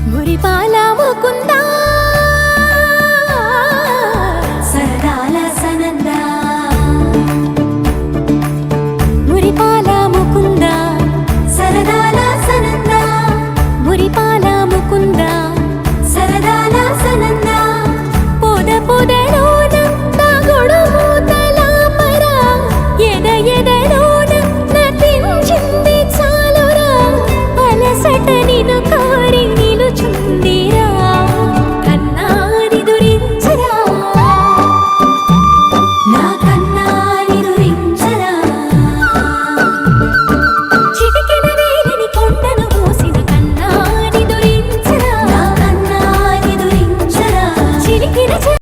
మురిపాల ముకుందా సరదాల సనందా మురిపాల ముకుందా సరదాల సనందా మురిపాల ముకుందా సరదాల సనందా పొద పొదలోన తాగుడు మూతల మరా ఎద ఎదలోన నటించింది చాలురా అలసట నిన్ను కోరి నిలుచుందిరా కన్నాని దురించరా నా కన్నాని దురించరా చిటికెన వేలిని కొండను మోసిన కన్నాని దురించరా నా కన్నాని దురించరా చిలికిన